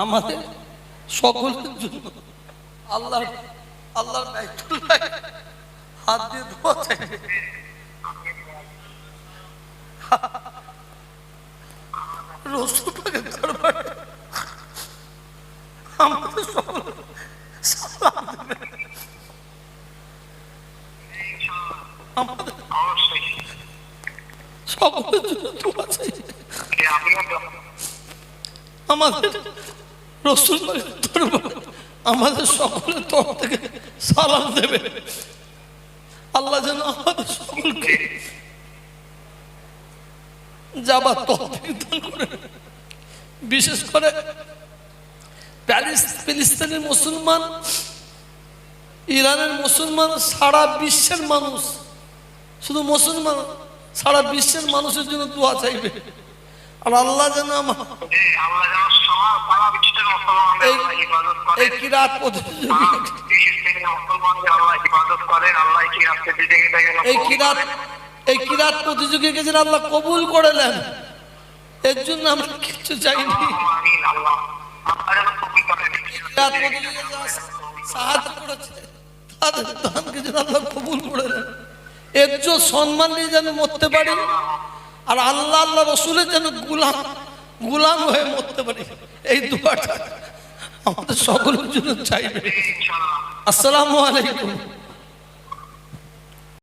আমাদের সকলের জন্য আল্লাহর আল্লাহর বাইতুল্লাহ হাত দিয়ে দোয়া চাইবে। রাসূল পাকের দরবারে আমাদের সকলের সালাম দেবে। আমাদের সকলের জন্য দোয়া চাইবে। আমাদের রাসূল পাকের দরবারে আমাদের সকলের তরফ থেকে সালাম দেবে। আল্লাহ যেন আমাদের সকলকে যাবার তৌফিক দান করে। বিশেষ করে ফিলিস্তিনের মুসলমান, ইরানের মুসলমান, সারা বিশ্বের মানুষ, শুধু মুসলমান সারা বিশ্বের মানুষের জন্য দোয়া চাইবে। আর আল্লাহ যেন এই কিরাত প্রতিযোগীকে যেন আল্লাহ কবুল করে নেন, এর জন্য আমরা কিছু চাইনি। সাহায্য করেছে তাদের দানকে যেন আল্লাহ কবুল করে নেন, এর জন্য সম্মান নিয়ে যেন মরতে পারি। আর আল্লাহ আল্লাহ রসুলের যেন গুলাম হয়ে মরতে পারি, এই দোয়াটা আমাদের সকলের জন্য চাইবে। আসসালামু আলাইকুম।